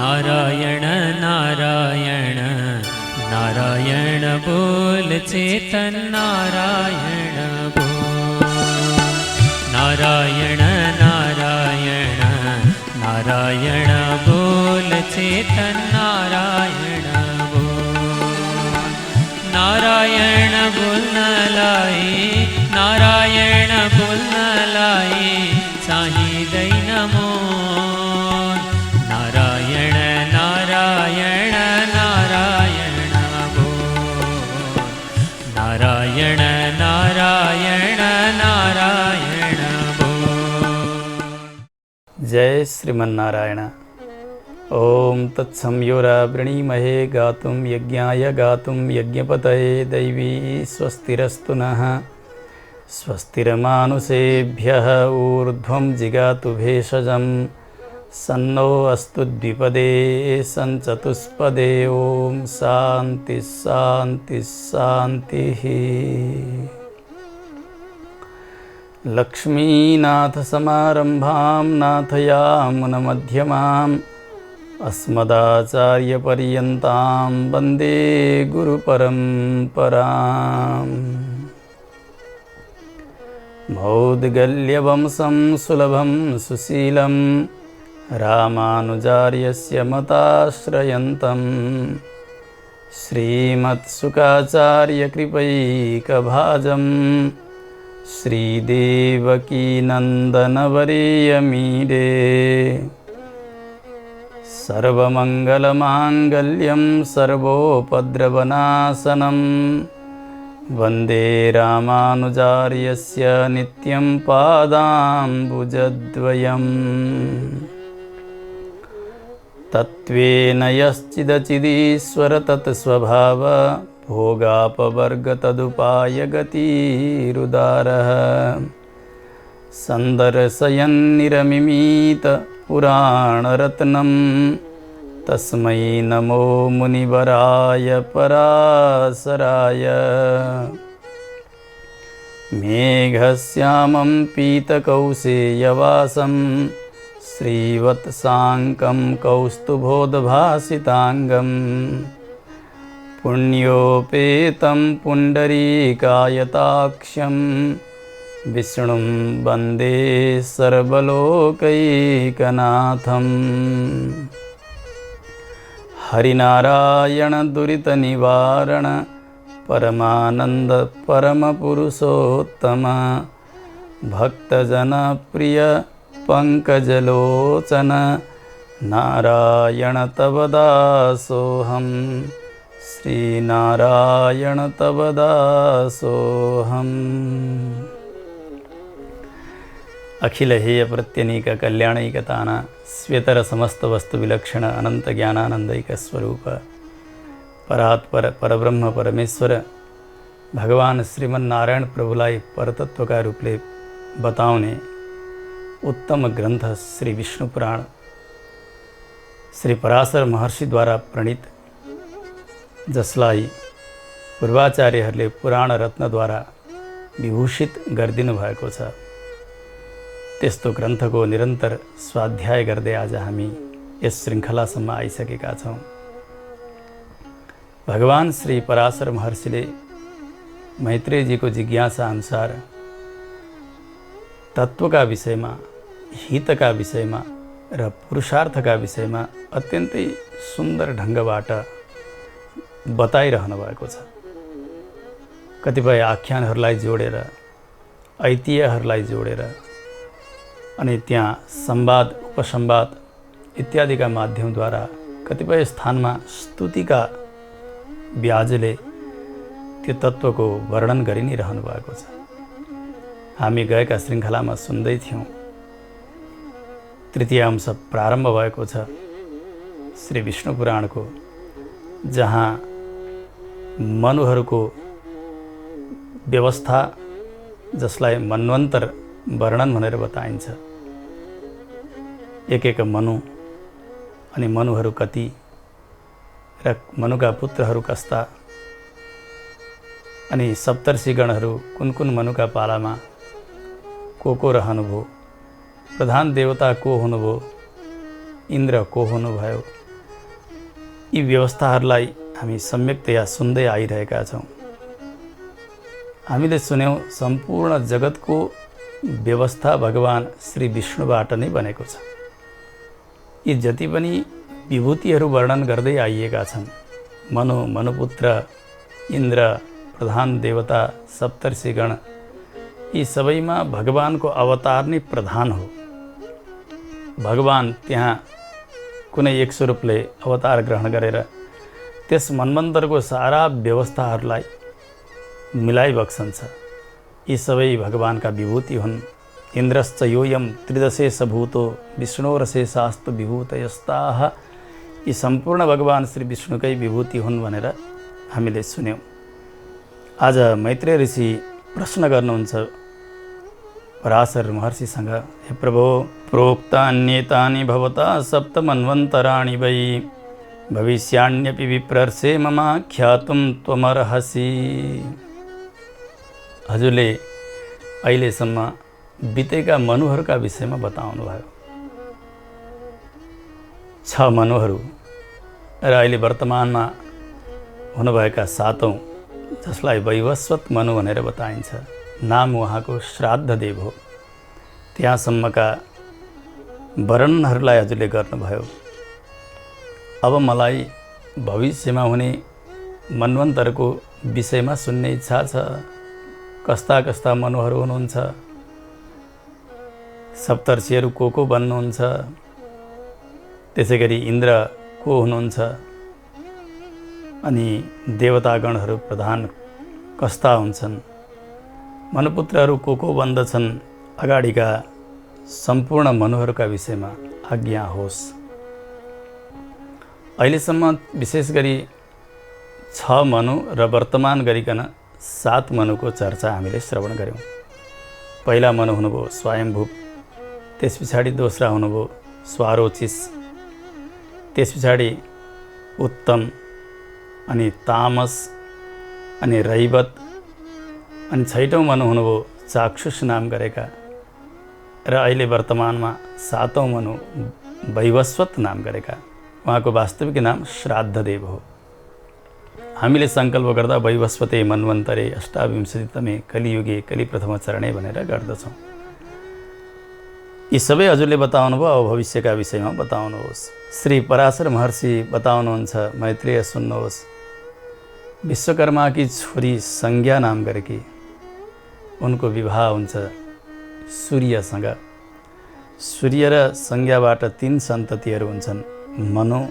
नारायण नारायण नारायण बोल चेतन नारायण बोल। नारायण नारायण नारायण बोल चेतन नारायण बोल। नारायण बोल न लाई नारायण बोल न लाई साही दई नमो। नारायण नारायण नारायण बोल। नारायण नारायण नारायण बोल। जय श्रीमन्नारायण। ओम तत्संयोरा वृणीमहे गातुं यज्ञाय गातुं यज्ञपतये दैवी स्वस्तिरस्तु नः। स्वस्तिर्मानुषेभ्यः ऊर्ध्वं जिगातु भेषजं सन्नो अस्तु द्विपदे सञ्चतुष्पदे। ओम शांति शांति शांतिः। लक्ष्मीनाथ समारंभां नाथयामुनमध्यमाम् अस्मदाचार्यपर्यन्तां वन्दे गुरुपरम्पराम्। मौद्गल्यवंशं सुलभं सुशीलं रामानुजार्यस्य मताश्रयन्तं श्रीमत्सुखाचार्यकृपैकभाजं श्रीदेवकीनन्दनवर्यमीडे। सर्वमङ्गलमाङ्गल्यं सर्वोपद्रवनाशनं वन्दे रामानुजार्यस्य नित्यं पादाम्बुजद्वयम्। तत्त्वेन यश्चिदचिदीश्वर तत्स्वभाव भोगापवर्गतदुपायगतिरुदारः। सन्दर्शयन्निरमिमीत पुराणरत्नं तस्मै नमो मुनिवराय पराशराय। मेघश्यामं पीतकौशेयवासं श्रीवत्साङ्कं कौस्तुभोद्भासिताङ्गं पुण्योपेतं पुण्डरीकायताक्षं विष्णुं वन्दे सर्वलोकैकनाथम्। हरिनारायण दुरितनिवारण परमानंद परमपुरुषोत्तम भक्तजनप्रिय पंकजलोचन नारायण तव दासोऽहं। श्रीनारायण तव दासोऽहम्। अखिल हेय प्रत्यनीक कल्याणैकतान स्वेतर समस्त वस्तु विलक्षण अनंत ज्ञानानंदैक स्वरूप परात्पर परब्रह्म परमेश्वर भगवान श्रीमन्नारायण प्रभुलाई परतत्व का रूपले बताउने उत्तम ग्रंथ श्री विष्णु पुराण श्री पराशर महर्षिद्वारा प्रणीत, जसलाई पूर्वाचार्यहरूले पुराण रत्नद्वारा विभूषित गरिदिनु भएको छ। त्यस्तो ग्रन्थको निरन्तर स्वाध्याय गर्दै आज हामी यस श्रृङ्खलासम्म आइसकेका छौँ। भगवान श्री पराशर महर्षिले मैत्रेयजीको जिज्ञासा अनुसार तत्त्वका विषयमा, हितका विषयमा र पुरुषार्थका विषयमा अत्यन्तै सुन्दर ढङ्गबाट बताइरहनु भएको छ। कतिपय आख्यानहरूलाई जोडेर, ऐतिह्यहरूलाई जोडेर अनि त्यहाँ संवाद उपसंवाद इत्यादिका माध्यमद्वारा कतिपय स्थानमा स्तुतिका ब्याजले त्यो तत्त्वको वर्णन गरि नै रहनु भएको छ। हामी गएका श्रृङ्खलामा सुन्दै थियौँ, तृतीय अंश प्रारम्भ भएको छ श्री विष्णु पुराणको, जहाँ मनुहरूको व्यवस्था जसलाई मन्वन्तर वर्णन भनेर बताइन्छ। एक एक मनु अनि मनुहरू कति र मनुका पुत्रहरू कस्ता अनि सप्तर्षिगणहरू कुन कुन मनुका पालामा को रहनुभयो, प्रधान देवता को हुनुभयो, इन्द्र को हुनुभयो, यी व्यवस्थाहरूलाई हामी सम्यकतया सुन्दै आइरहेका छौँ। हामीले सुन्यौँ सम्पूर्ण जगतको व्यवस्था भगवान श्री विष्णुबाट नै बनेको छ। यी जति पनि विभूतिहरू वर्णन गर्दै आइएका छन्, मनु, मनुपुत्र, इन्द्र, प्रधान देवता, सप्तर्षिगण, यी सबैमा भगवानको अवतार नै प्रधान हो। भगवान त्यहाँ कुनै एक स्वरूपले अवतार ग्रहण गरेर त्यस मन्वन्तरको सारा व्यवस्थाहरूलाई मिलाइबक्सन्छ। यी सबै भगवानका विभूति हुन्। इन्द्रश्च योऽयं त्रिदशेषभूतो विष्णोरशेषास्तु विभूतयस्ताः। यी सम्पूर्ण भगवान श्री विष्णुकै विभूति हुन् भनेर हामीले सुन्यौँ। आज मैत्रेय ऋषि प्रश्न गर्नुहुन्छ पराशर महर्षिसँग, हे प्रभो, प्रोक्तान्येतानि भवता सप्तमन्वन्तराणि वै भविष्याण्यपि विप्रर्षे ममाख्यातुं त्वमर्हसि। हजुरले अहिलेसम्म बितेका मनुहरूका विषयमा बताउनु भयो। 6 मनुहरू र अहिले वर्तमानमा हुनुभएका 7औं, जसलाई वैवस्वत मनु भनेर बताइन्छ। नाम उहाँको श्राद्धदेव हो। त्यहाँसम्मका वर्णनहरूलाई हजुरले गर्नुभयो। अब मलाई भविष्यमा हुने मन्वन्तरको विषयमा सुन्ने इच्छा छ। कस्ता कस्ता मनुहरू हुनुहुन्छ, सप्तर्षिहरू को बन्नुहुन्छ, त्यसै गरी इन्द्र को हुनुहुन्छ, अनि देवतागणहरू प्रधान कस्ता हुन्छन्, मनुपुत्रहरू को बन्दछन्, अगाडिका सम्पूर्ण मनुहरूका विषयमा आज्ञा होस्। अहिलेसम्म विशेष गरी 6 मनु र वर्तमान गरिकन 7 मनुको चर्चा हामीले श्रवण गऱ्यौँ। पहिला मनु हुनुभयो स्वयम्भू, त्यस पछाडि दोस्रा हुनुभयो स्वारोचिस, त्यस पछाडि उत्तम, अनि तामस, अनि रैवत, अनि 6औं मनु हुनुभयो चाक्षुष नाम गरेका, र अहिले वर्तमानमा 7औं मनु वैवस्वत नाम गरेका। उहाँको वास्तविक नाम श्राद्धदेव हो। हामीले सङ्कल्प गर्दा वैवस्वते मन्वन्तरे अष्टाविंशतितमे कलियुगे कलिप्रथम चरणे भनेर गर्दछौँ। यी सबै हजुरले बताउनु भयो। अब भविष्यका विषयमा बताउनुहोस्। श्री पराशर महर्षि बताउनुहुन्छ, मैत्रेय सुन्नुहोस्। विश्वकर्माकी छोरी संज्ञा नाम गरेकी, उनको विवाह हुन्छ सूर्यसँग। सूर्य र संज्ञाबाट 3 सन्ततिहरू हुन्छन्, मनु,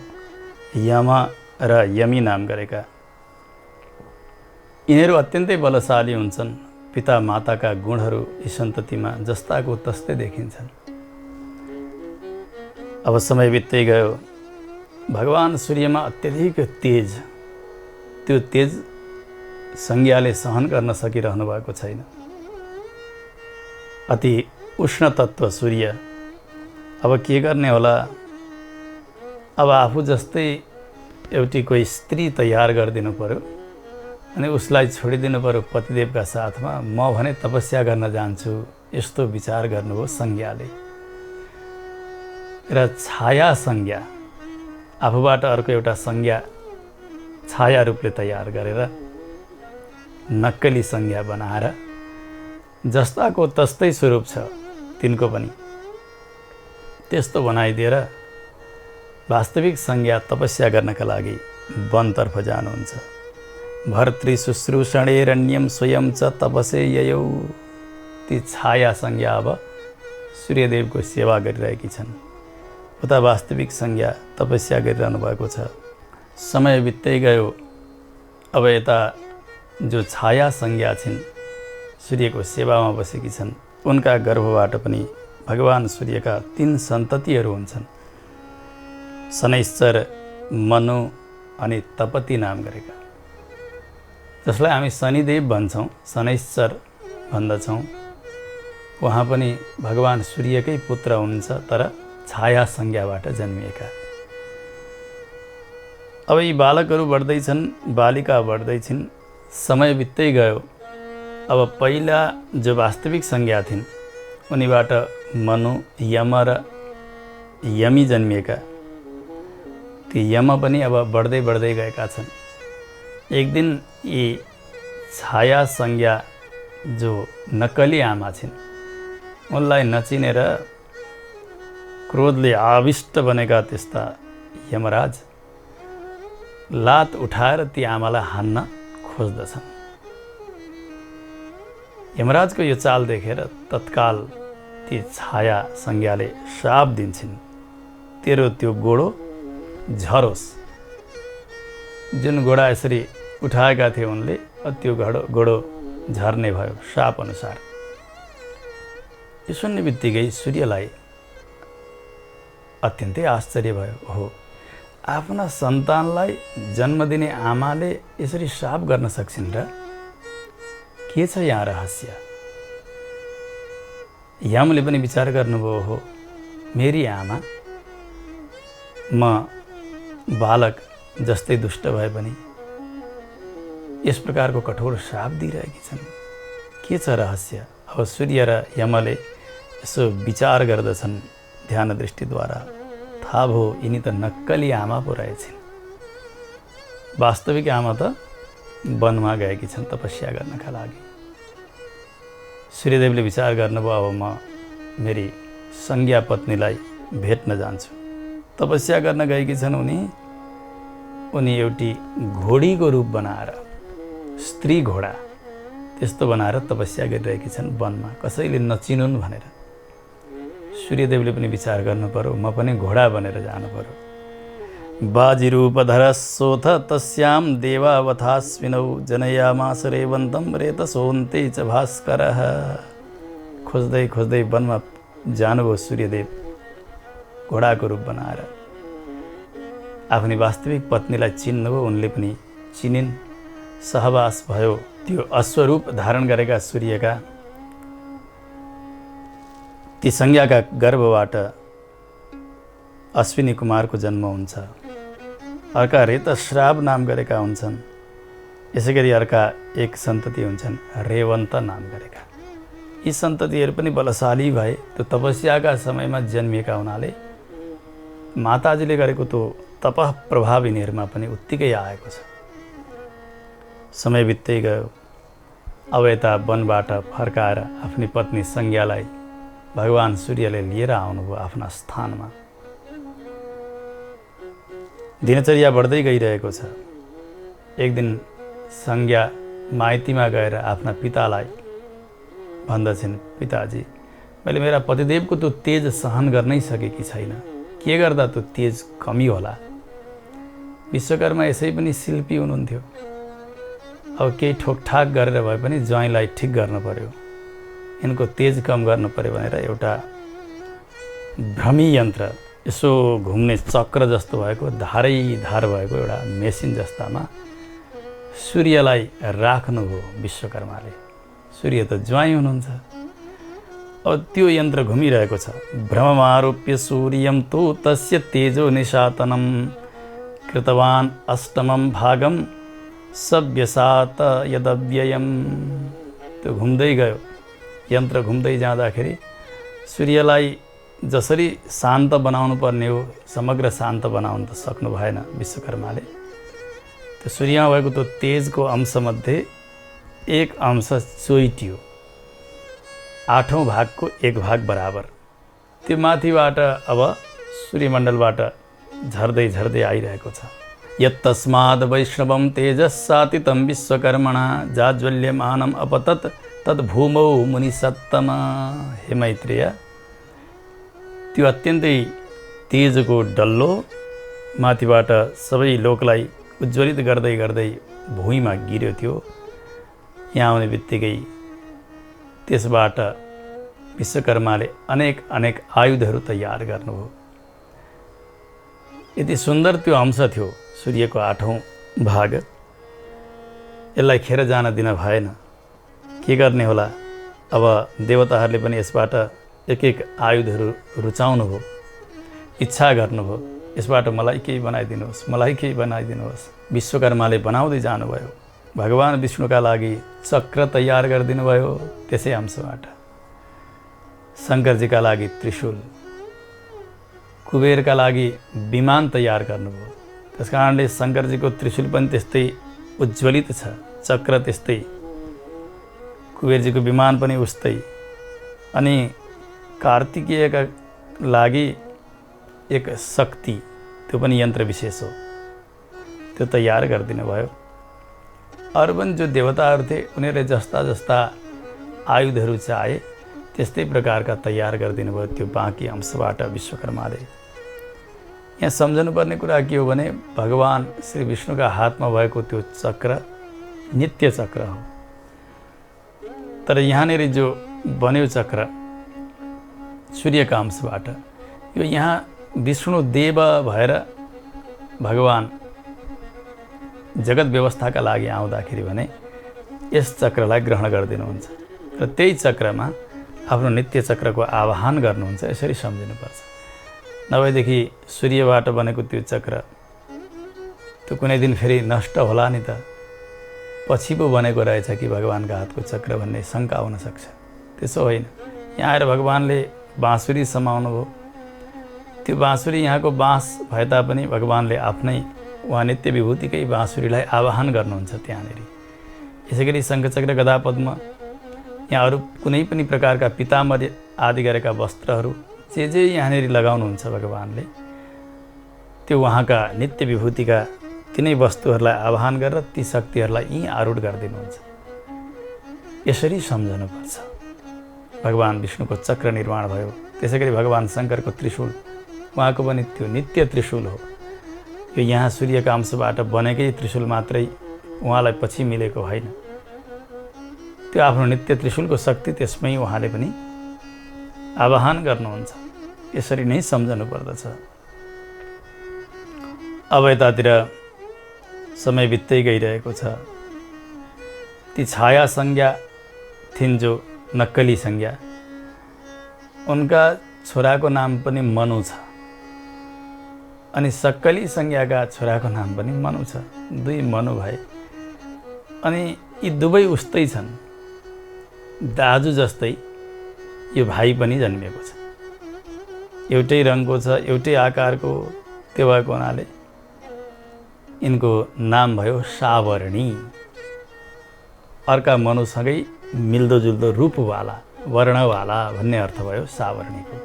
यम र यमी नाम गरेका। यिनीहरू अत्यन्तै बलशाली हुन्छन्। पिता माताका गुणहरू यी सन्ततिमा जस्ताको तस्तै देखिन्छन्। अब समय बित्दै गयो। भगवान सूर्यमा अत्यधिक तेज, त्यो तेज संज्ञाले सहन गर्न सकिरहनु भएको छैन। अति उष्ण तत्त्व सूर्य। अब के गर्ने होला? अब आफू जस्तै एउटी कोही स्त्री तयार गरिदिनु पर्यो अनि उसलाई छोडिदिनु पर्यो पतिदेवका साथमा। म भने तपस्या गर्न जान्छु, यस्तो विचार गर्नुभयो संज्ञाले। र छाया संज्ञा, आफूबाट अर्को एउटा संज्ञा छाया रूपले तयार गरेर नक्कली संज्ञा बनाएर जस्ताको तस्तै स्वरूप छ तिनको पनि, त्यस्तो बनाइदिएर वास्तविक संज्ञा तपस्या गर्नका लागि वनतर्फ जानुहुन्छ। भर्तृ शुश्रूषणेरण्यम स्वयं च तपसे ययौ। ती छाया संज्ञा अब सूर्यदेवको सेवा गरिरहेकी छन्। उता वास्तविक संज्ञा तपस्या गरिरहनु भएको छ। समय बित्दै गयो। अब यता जो छाया संज्ञा छिन्, सूर्यको सेवामा बसेकी छन्, उनका गर्भबाट पनि भगवान सूर्यका 3 सन्ततिहरू हुन्छन्, शनैश्चर, मनु अनि तपति नाम गरेका, जसलाई हामी शनिदेव भन्छौँ, शनैश्चर भन्दछौँ। उहाँ पनि भगवान सूर्यकै पुत्र हुनुहुन्छ, तर छाया संज्ञाबाट जन्मिएका। अब यी बालकहरू बढ्दैछन्, बालिका बढ्दैछिन्। समय बित्दै गयो। अब पहिला जो वास्तविक संज्ञा थिइन्, उनीबाट मनु, यम र यमी जन्मिएका। ती यम पनि अब बढ्दै बढ्दै गएका छन्। एक दिन यी छाया संज्ञा जो नक्कली आमा छिन् उनलाई नचिनेर क्रोधले आविष्ट बनेका त्यस्ता यमराज लात उठाएर ती आमालाई हान्न खोज्दछन्। यमराजको यो चाल देखेर तत्काल ती छाया संज्ञाले श्राप दिन्छन्, तेरो त्यो गोडो झरोस्। जुन गोडा यसरी उठाएका थिए उनले त्यो गोडो झर्ने भयो श्राप अनुसार। यो सुन्ने बित्तिकै सूर्यलाई अत्यन्तै आश्चर्य भयो। हो, आफ्ना सन्तानलाई जन्म दिने आमाले यसरी श्राप गर्न सक्छिन् र? के छ यहाँ रहस्य? यमले पनि विचार गर्नुभयो, हो मेरी आमा म बालक जस्तै दुष्ट भए पनि यस प्रकारको कठोर श्राप दिइरहेकी छन्। के छ रहस्य? अब सूर्य र यमले यसो विचार गर्दछन् ध्यान दृष्टिद्वारा। थाहा भयो यिनी त नक्कली आमा पो रहेछन्। वास्तविक आमा त वनमा गएकी छन् तपस्या गर्नका लागि। सूर्यदेवले विचार गर्नुभयो, अब म मेरी संज्ञा पत्नीलाई भेट्न जान्छु। तपस्या गर्न गएकी छन् उनी एउटी घोडीको रूप बनाएर, स्त्री घोडा त्यस्तो बनाएर तपस्या गरिरहेकी छन् वनमा, कसैले नचिनुन् भनेर। सूर्यदेवले पनि विचार गर्नु पर्यो, म पनि घोडा बनेर जानु पर्यो। बाजिरूपधर सोथ तस्याम देवावथास्विनौ जनयामास रेवन्तं रेतसोन्ते च भास्करः। खोज्दै खोज्दै वनमा जानुभयो सूर्यदेव घोडाको रूप बनाएर। आफ्नी वास्तविक पत्नीलाई चिन्नुभयो, उनले पनि चिनिन्। सहवास भयो। त्यो अश्वरूप धारण गरेका सूर्यका ती संज्ञाका गर्भबाट अश्विनी कुमारको जन्म हुन्छ। अर्का रेतश्राव नाम गरेका हुन्छन्। यसै गरी अर्का एक सन्तति हुन्छन् रेवन्त नाम गरेका। यी सन्ततिहरू पनि बलशाली भए। त्यो तपस्याका समयमा जन्मिएका हुनाले माताजीले गरेको त्यो तपः प्रभाव यिनीहरूमा पनि उत्तिकै आएको छ। समय बित्दै गयो। अब यता वनबाट फर्काएर आफ्नी पत्नी संज्ञालाई भगवान सूर्यले लिएर आउनुभयो आफ्ना स्थानमा। दिनचर्या बढ्दै गइरहेको छ। एक दिन संज्ञा माइतीमा गएर आफ्ना पितालाई भन्दछन्, पिताजी मैले मेरा पतिदेवको त्यो तेज सहन गर्नै सकेकी छैन। के गर्दा त्यो तेज कमी होला? विश्वकर्मा यसै पनि शिल्पी हुनुहुन्थ्यो। अब केही ठोकठाक गरेर भए पनि ज्वाइँलाई ठिक गर्न पर्यो, यिनको तेज कम गर्नु पर्यो भनेर एउटा भ्रमी यन्त्र, यसो घुम्ने चक्र जस्तो भएको, धारै धार भएको एउटा मेसिन जस्तामा सूर्यलाई राख्नुभयो विश्वकर्माले। सूर्य त ज्वाइँ हुनुहुन्छ। अब त्यो यन्त्र घुमिरहेको छ। भ्रममारोप्य सूर्यं तु तस्य तेजो निशातनं कृतवान् अष्टमं भागं सव्यसात यदव्ययम्। त्यो घुम्दै गयो। यन्त्र घुम्दै जाँदाखेरि सूर्यलाई जसरी शान्त बनाउनु पर्ने हो समग्र शान्त बनाउन त सक्नु भएन विश्वकर्माले। त्यो सूर्यमा भएको त्यो तेजको अंशमध्ये एक अंश चोइटियो, 8औं भागको 1 भाग बराबर। त्यो माथिबाट अब सूर्यमण्डलबाट झर्दै झर्दै आइरहेको छ। यत्तस्माद् वैष्णवं तेजस्सातितं विश्वकर्मणा जाज्वल्यमानम् अपतत् तद्भूमौ मुनिसत्तमा। हे मैत्रेय, त्यो अत्यन्तै तेजको डल्लो माथिबाट सबै लोकलाई उज्ज्वलित गर्दै गर्दै भुइँमा गिर्यो थियो। यहाँ आउने बित्तिकै त्यसबाट विश्वकर्माले अनेक अनेक आयुधहरू तयार गर्नुभयो। यति सुन्दर त्यो अंश थियो सूर्यको 8औं भाग। यसलाई खेर जान दिन भएन। के गर्ने होला? अब देवताहरूले पनि यसबाट एक एक आयुधहरू रुचाउनु भयो, इच्छा गर्नुभयो, यसबाट मलाई केही बनाइदिनुहोस्, मलाई केही बनाइदिनुहोस्। विश्वकर्माले बनाउँदै जानुभयो। भगवान विष्णुका लागि चक्र तयार गरिदिनु भयो त्यसै अंशबाट। शङ्करजीका लागि त्रिशूल, कुबेरका लागि विमान तयार गर्नुभयो। त्यस कारणले शङ्करजीको त्रिशूल पनि त्यस्तै उज्ज्वलित छ, चक्र त्यस्तै, कुबेरजीको विमान पनि उस्तै। अनि कार्तिकेयका लागि एक शक्ति, त्यो पनि यन्त्र विशेष हो, त्यो तयार गरिदिनु भयो। अरू पनि जो देवताहरू थिए उनीहरूले जस्ता जस्ता आयुधहरू चाहे त्यस्तै प्रकारका तयार गरिदिनु भयो त्यो बाँकी अंशबाट विश्वकर्माले। यहाँ सम्झनुपर्ने कुरा के हो भने भगवान श्री विष्णुका हातमा भएको त्यो चक्र नित्य चक्र हो। तर यहाँनिर जो बन्यो चक्र सूर्यका अंशबाट, यो यहाँ विष्णु देव भएर भगवान जगत व्यवस्थाका लागि आउँदाखेरि भने यस चक्रलाई ग्रहण गरिदिनुहुन्छ र त्यही चक्रमा आफ्नो नित्य चक्रको आवाहन गर्नुहुन्छ। यसरी सम्झिनुपर्छ। नभएदेखि सूर्यबाट बनेको त्यो चक्र त्यो कुनै दिन फेरि नष्ट होला नि त, पछि पो बनेको रहेछ कि भगवान्का हातको चक्र भन्ने शङ्का हुन सक्छ। त्यसो होइन। यहाँ आएर भगवान्ले बाँसुरी समाउनु भयो। त्यो बाँसुरी यहाँको बाँस भए तापनि भगवान्ले आफ्नै उहाँ नित्य विभूतिकै बाँसुरीलाई आवाहन गर्नुहुन्छ त्यहाँनिर। यसै गरी शङ्खचक्र गदा पद्म, यहाँ अरू कुनै पनि प्रकारका पीताम्बर आदि गरेका वस्त्रहरू जे यहाँनिर लगाउनुहुन्छ भगवान्ले, त्यो उहाँका नित्य विभूतिका तिनै वस्तुहरूलाई आवाहन गरेर ती शक्तिहरूलाई यहीँ आरूढ गरिदिनुहुन्छ। यसरी सम्झनुपर्छ। भगवान विष्णुको चक्र निर्माण भयो। त्यसै गरी भगवान शङ्करको त्रिशूल, उहाँको पनि त्यो नित्य त्रिशूल हो। यो यहाँ सूर्यका अंशबाट बनेकै त्रिशूल मात्रै उहाँलाई पछि मिलेको होइन। त्यो आफ्नो नित्य त्रिशूलको शक्ति त्यसमै उहाँले पनि आवाहन गर्नुहुन्छ। यसरी नै सम्झनु पर्दछ। अब यतातिर समय बित्दै गइरहेको छ। ती छाया संज्ञा थिइन् जो नक्कली संज्ञा, उनका छोराको नाम पनि मनु छ अनि सक्कली संज्ञाका छोराको नाम पनि मनु छ। दुई मनु भए अनि यी दुवै उस्तै छन्, दाजु जस्तै यो भाइ पनि जन्मिएको छ। एउटै रङको छ, एउटै आकारको, त्यो भएको हुनाले यिनको नाम भयो सावर्णी। अर्का मनुसँगै मिल्दोजुल्दो रूपवाला, वर्णवाला भन्ने अर्थ भयो सावर्णीको।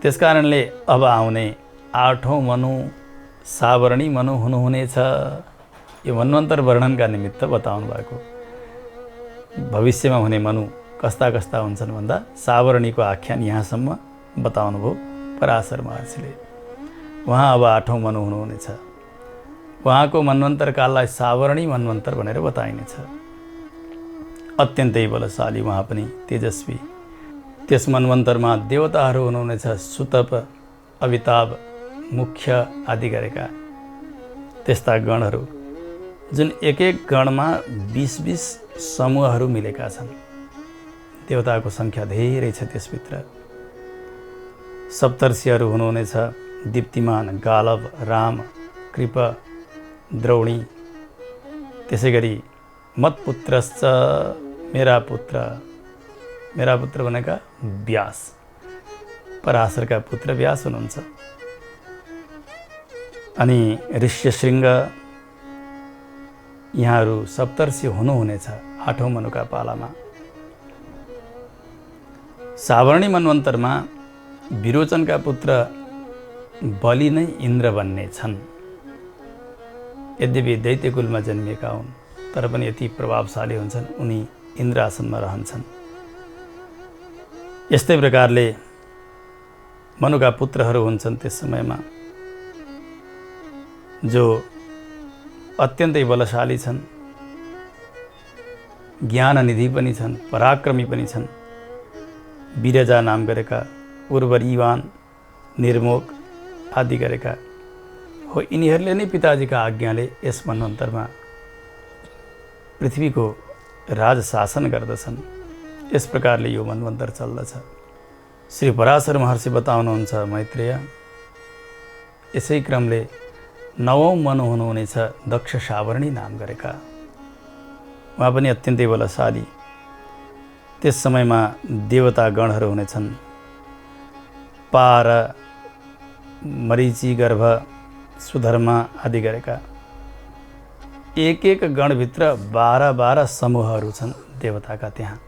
त्यसकारणले अब आउने 8औं मनु सावर्णी मनु हुनुहुनेछ। यो मन्वन्तर वर्णनका निमित्त बताउनु भएको। भविष्यमा हुने मनु कस्ता कस्ता हुन्छन् भन्दा सावर्णीको आख्यान यहाँसम्म बताउनु भयो पराशर महर्षिले। उहाँ अब 8औं मनु हुनुहुनेछ। उहाँको मन्वन्तर काललाई सावर्णी मन्वन्तर भनेर बताइनेछ। अत्यन्तै बलशाली, उहाँ पनि तेजस्वी। त्यस मन्वन्तरमा देवताहरू हुनुहुनेछ, सुतप, अविताभ, मुख्य आदि गरेका त्यस्ता गणहरू, जुन एक एक गणमा 20-20 समूहहरू मिलेका छन्। देवताको सङ्ख्या धेरै छ त्यसभित्र। सप्तर्षिहरू हुनुहुनेछ, दीप्तिमान, गालव, राम, कृप, द्रौणी। त्यसै गरी मत्पुत्रश्च मेरा पुत्र भनेका व्यास, पराशरका पुत्र व्यास हुनुहुन्छ। अनि ऋष्यशृङ्ग, यहाँहरू सप्तर्षि हुनुहुनेछ 8औं मनुका पालामा। सावर्णी मन्वन्तरमा विरोचनका पुत्र बलि नै इन्द्र बन्ने छन्। यद्यपि दैत्यकुलमा जन्मिएका हुन् तर पनि यति प्रभावशाली हुन्छन्, उनी इन्द्र आसनमा रहन्छन्। यस्तै प्रकारले मनुका पुत्रहरू हुन्छन् त्यस समयमा, जो अत्यन्तै बलशाली छन्, ज्ञाननिधि पनि छन्, पराक्रमी पनि छन्। विरजा नाम गरेका, उर्वरीवान, निर्मोक आदि गरेका हो। यिनीहरूले नै पिताजीका आज्ञाले यस मन्वन्तरमा पृथ्वीको राजशासन गर्दछन्। यस प्रकारले यो मन्वन्तर चल्दछ। श्री पराशर महर्षि बताउनुहुन्छ मैत्रेय, यसै क्रमले 9औं मनु हुनुहुनेछ दक्ष सावर्णी नाम गरेका। उहाँ पनि अत्यन्तै बलशाली। त्यस समयमा देवता गणहरू हुनेछन्। पार, मरीचि गर्भ, सुधर्मा आदि गरेका एक एक गणभित्र 12 समूहहरू छन् देवताका त्यहाँ।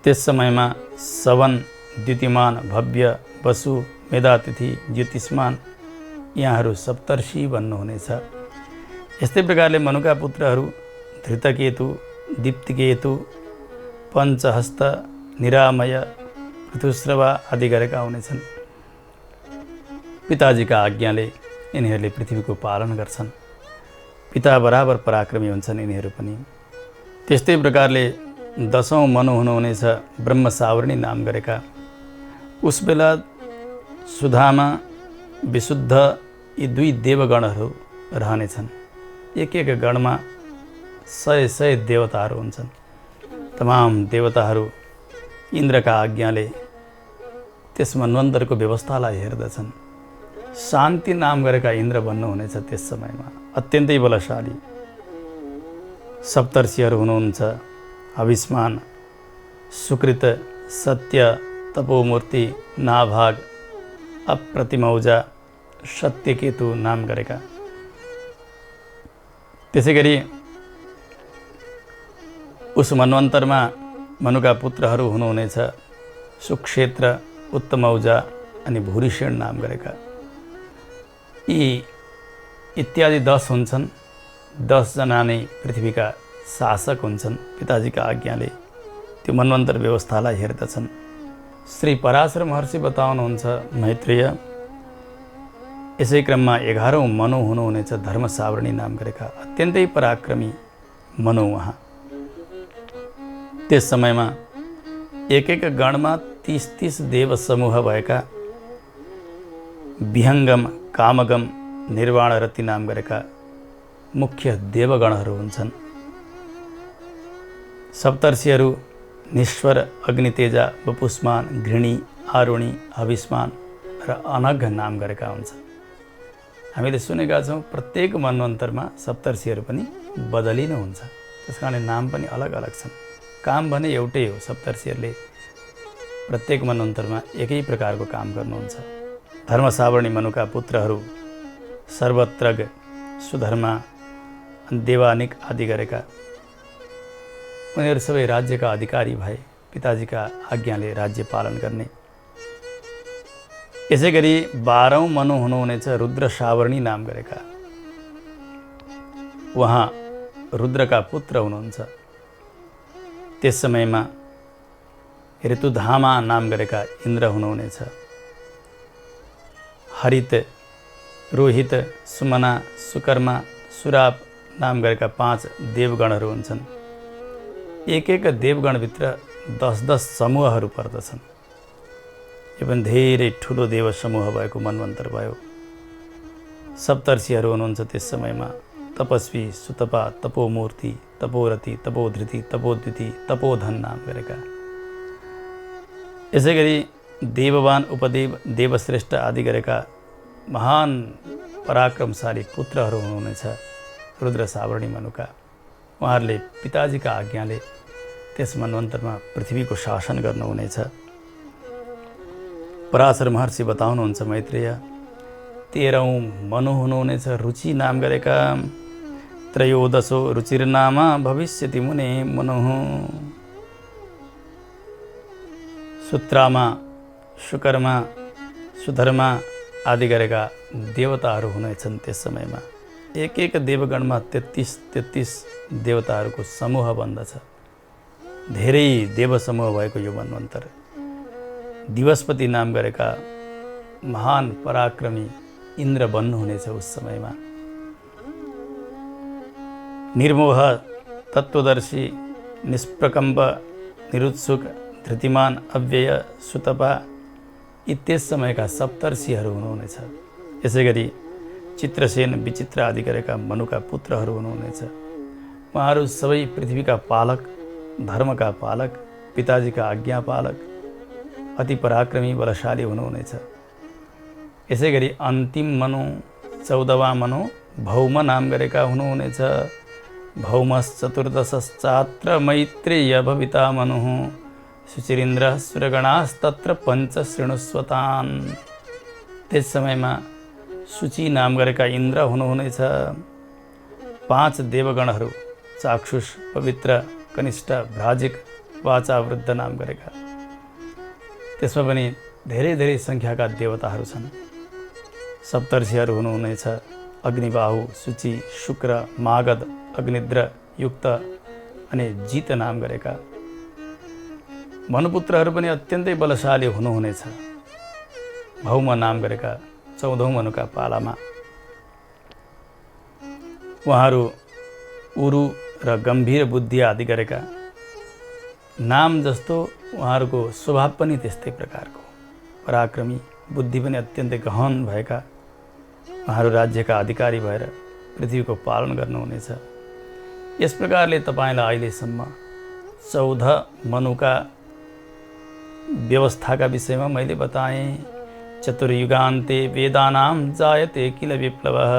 त्यस समयमा सवन, द्युतिमान, भव्य, वसु, मेधातिथि, ज्योतिष्मान यहाँहरू सप्तर्षि भन्नुहुनेछ। यस्तै प्रकारले मनुका पुत्रहरू धृतकेतु, दीप्तिकेतु, पञ्चहस्त, निरामय, पृथुश्रवा आदि गरेका हुनेछन्। पिताजीका आज्ञाले यिनीहरूले पृथ्वीको पालन गर्छन्। पिता बराबर पराक्रमी हुन्छन् यिनीहरू पनि। त्यस्तै प्रकारले 10औं मनु हुनुहुनेछ ब्रह्म सावरणी नाम गरेका। उस बेला सुधामा विशुद्ध यी 2 देवगणहरू रहनेछन्। एक एक गणमा 100 देवताहरू हुन्छन्। तमाम देवताहरू इन्द्रका आज्ञाले त्यस मन्वन्तरको व्यवस्थालाई हेर्दछन्। शान्ति नाम गरेका इन्द्र भन्नुहुनेछ त्यस समयमा, अत्यन्तै बलशाली। सप्तर्षिहरू हुनुहुन्छ हविष्मान, सुकृत, सत्य, तपोमूर्ति, नाभाग, अप्रतिमौजा, सत्यकेतु नाम गरेका। त्यसै गरी उस मन्वन्तरमा मनुका पुत्रहरू हुनुहुनेछ सुक्षेत्र, उत्तमौजा अनि भूरिसेन नाम गरेका। यी इत्यादि 10 हुन्छन्। 10 जना नै पृथ्वीका शासक हुन्छन्। पिताजीका आज्ञाले त्यो मन्वन्तर व्यवस्थालाई हेर्दछन्। श्री पराशर महर्षि बताउनुहुन्छ मैत्रेय, यसै क्रममा 11औं मनु हुनुहुनेछ धर्म सावरणी नाम गरेका, अत्यन्तै पराक्रमी मनु उहाँ। त्यस समयमा एक एक गणमा 30 देव समूह भएका विहङ्गम, कामगम, निर्वाण रति नाम गरेका मुख्य देवगणहरू हुन्छन्। सप्तर्षिहरू निश्वर, अग्नितेजा, वपुष्मान, घृणी, आरुणी, हविष्मान र अनघ नाम गरेका हुन्छन्। हामीले सुनेका छौँ प्रत्येक मन्वन्तरमा सप्तर्षिहरू पनि बदलिनु हुन्छ। त्यस कारणले नाम पनि अलग अलग छन्। काम भने एउटै हो। सप्तर्षिहरूले प्रत्येक मन्वन्तरमा एकै प्रकारको काम गर्नुहुन्छ। धर्म सावरणी मनुका पुत्रहरू सर्वत्रग, सुधर्मा, देवानिक आदि गरेका। उनीहरू सबै राज्यका अधिकारी भए, पिताजीका आज्ञाले राज्य पालन गर्ने। यसै गरी 12औं मनु हुनुहुनेछ रुद्र सावरणी नाम गरेका। उहाँ रुद्रका पुत्र हुनुहुन्छ। त्यस समयमा ऋतुधामा नाम गरेका इन्द्र हुनुहुनेछ। हरित, रोहित, सुमना, सुकर्मा, सुराप नाम गरेका 5 देवगणहरू हुन्छन्। एक एक देवगणभित्र 10 समूहहरू पर्दछन्। यो पनि धेरै ठुलो देव समूह भएको मन्वन्तर भयो। सप्तर्षिहरू हुनुहुन्छ त्यस समयमा तपस्वी, सुतपा, तपोमूर्ति, तपोरति, तपोधृति, तपोद्युति, तपोधन नाम गरेका। यसै गरी देववान, उपदेव, देवश्रेष्ठ आदि गरेका महान पराक्रमशाली पुत्रहरू हुनुहुनेछ रुद्र सावरणी मनुका। उहाँहरूले पिताजीका आज्ञाले त्यस मन्वन्तरमा पृथ्वीको शासन गर्नुहुनेछ। पराशर महर्षि बताउनुहुन्छ मैत्रेय, 13औं मनु हुनुहुनेछ रुचि नाम गरेका। त्रयोदशो रुचिर्नामा भविष्यति मुने मनुः। सुत्रमा, सुकर्मा, सुधर्मा आदि गरेका देवताहरू हुनेछन्। त्यस समयमा एक एक देवगणमा 33 देवताहरूको समूह बन्दछ। धेरै देव समूह भएको यो मन्वन्तर। दिवसपति नाम गरेका महान पराक्रमी इन्द्र बन्नुहुनेछ उस समयमा। निर्मोह, तत्त्वदर्शी, निष्प्रकम्प, निरुत्सुक, धृतिमान, अव्यय, सुतपा यी त्यस समयका सप्तर्षिहरू हुनुहुनेछ। यसै गरी चित्रसेन, विचित्र आदि गरेका मनुका पुत्रहरू हुनुहुनेछ। उहाँहरू सबै पृथ्वीका पालक, धर्मका पालक, पिताजीका आज्ञा पालक, अति पराक्रमी बलशाली हुनुहुनेछ। यसै गरी अन्तिम मनु 14वां मनु भौम नाम गरेका हुनुहुनेछ। भौमश्चतुर्दशश्चात्र मैत्रेय भविता मनुः। सुचिरिन्द्र सुरगणास्तत्र 5 शृणुस्वतान्। त्यस समयमा सूची नाम गरेका इन्द्र हुनुहुनेछ। 5 देवगणहरू चाक्षुष, पवित्र, कनिष्ठ, भ्राजिक, वाचा, वृद्ध नाम गरेका। त्यसमा पनि धेरै धेरै सङ्ख्याका देवताहरू छन्। सप्तर्षिहरू हुनुहुनेछ। अग्निबाहु, सूची, शुक्र, मागध, अग्निद्र, युक्त अनि जित नाम गरेका। मनुपुत्रहरू पनि अत्यन्तै बलशाली हुनुहुनेछ। भौम नाम गरेका 14औं मनुका पालामा उहाँहरू उरु र गम्भीर बुद्धि आदि गरेका। नाम जस्तो उहाँहरूको स्वभाव पनि त्यस्तै प्रकारको, पराक्रमी, बुद्धि पनि अत्यन्तै गहन भएका। उहाँहरू राज्यका अधिकारी भएर पृथ्वीको पालन गर्नुहुनेछ। यस प्रकारले तपाईँलाई अहिलेसम्म 14 मनुका व्यवस्थाका विषयमा मैले बताएँ। चतुर्युगान्ते वेदानां जायते किल विप्लवः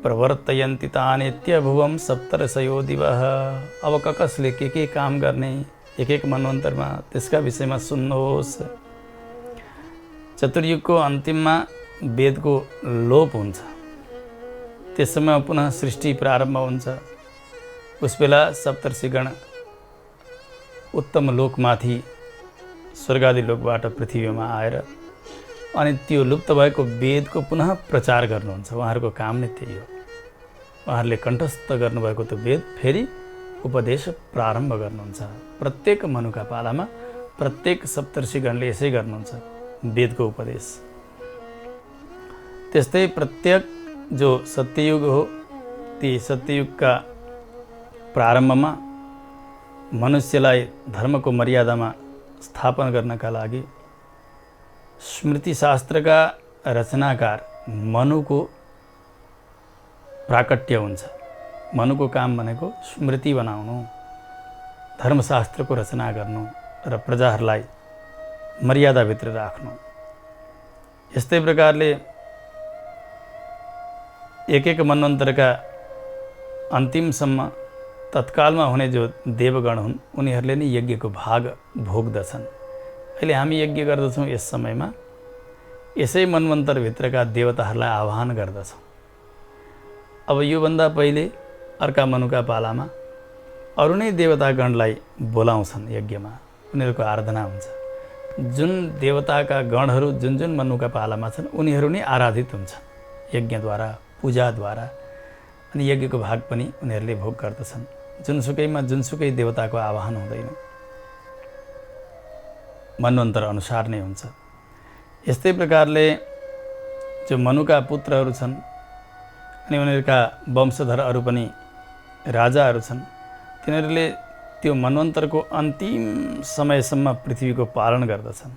प्रवर्तयन्ति तानेत्य भुवं सप्तर्षयो दिवः। अब कसले के काम गर्ने एक एक मनवन्तरमा त्यसका विषयमा सुन्नुहोस्। चतुर्युगको अन्तिममा वेदको लोप हुन्छ। त्यस समय पुनः सृष्टि प्रारम्भ हुन्छ। उस बेला सप्तर्षिगण उत्तम लोकमाथि स्वर्गादि लोकबाट पृथ्वीमा आएर अनि त्यो लुप्त भएको वेदको पुनः प्रचार गर्नुहुन्छ। उहाँहरूको काम नै त्यही हो। उहाँहरूले कण्ठस्थ गर्नुभएको त्यो वेद फेरि उपदेश प्रारम्भ गर्नुहुन्छ। प्रत्येक मनुका पालामा प्रत्येक सप्तर्षिगणले यसै गर्नुहुन्छ, वेदको उपदेश। त्यस्तै प्रत्येक जो सत्ययुग हो, ती सत्ययुगका प्रारम्भमा मनुष्यलाई धर्मको मर्यादामा स्थापना गर्नका लागि स्मृतिशास्त्रका रचनाकार मनुको प्राकट्य हुन्छ। मनुको काम भनेको स्मृति बनाउनु, धर्मशास्त्रको रचना गर्नु र प्रजाहरूलाई मर्यादाभित्र राख्नु। यस्तै प्रकारले एक एक मनवन्तरका अन्तिमसम्म तत्कालमा हुने जो देवगण हुन् उनीहरूले नै यज्ञको भाग भोग्दछन्। अहिले हामी यज्ञ गर्दछौँ यस समयमा यसै मनवन्तरभित्रका देवताहरूलाई आह्वान गर्दछौँ। अब योभन्दा पहिले अर्का मनुका पालामा अरू नै देवतागणलाई बोलाउँछन् यज्ञमा, उनीहरूको आराधना हुन्छ। जुन देवताका गणहरू जुन जुन मनुका पालामा छन् उनीहरू नै आराधित हुन्छन् यज्ञद्वारा, पूजाद्वारा। अनि यज्ञको भाग पनि उनीहरूले भोग गर्दछन्। जुनसुकैमा जुनसुकै देवताको आह्वान हुँदैन, मनवन्तर अनुसार नै हुन्छ। यस्तै प्रकारले जो मनुका पुत्रहरू छन् अनि उनीहरूका वंशधरहरू पनि राजाहरू छन्, तिनीहरूले त्यो मनवन्तरको अन्तिम समयसम्म पृथ्वीको पालन गर्दछन्।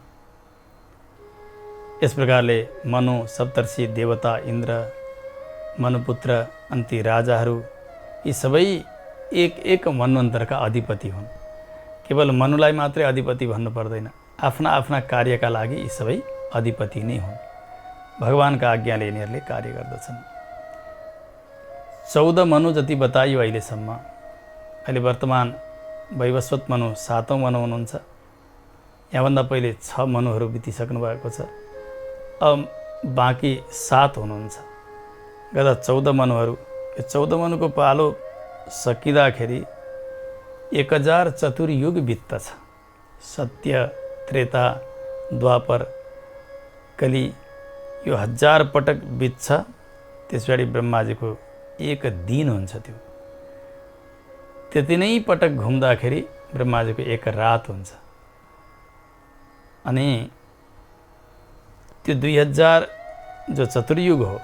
यस प्रकारले मनु, सप्तर्षि, देवता, इन्द्र, मनुपुत्र, अन्ती राजाहरू यी सबै एक एक मनवन्तरका अधिपति हुन्। केवल मनुलाई मात्रै अधिपति भन्नु पर्दैन, आफ्ना आफ्ना कार्यका लागि यी सबै अधिपति नै हुन्। भगवानका आज्ञाले यिनीहरूले कार्य गर्दछन्। 14 मनु जति बताइयो अहिलेसम्म। अहिले वर्तमान वैवस्वत मनु 7औं मनु हुनुहुन्छ। यहाँभन्दा पहिले 6 मनुहरू बितिसक्नु भएको छ। अब बाँकी 7 हुनुहुन्छ। गत 14 मनुहरू, यो 14 मनुको पालो सकिँदाखेरि 1000 चतुर्युग बित्दछ। सत्य, त्रेता, द्वापर, कली यो 1000 पटक बित्छ। त्यसपछि ब्रह्माजीको एक दिन हुन्छ। त्यति नै पटक घुम्दाखेरि ब्रह्माजीको एक रात हुन्छ। अनि त्यो 2000 जो चतुर्युग हो,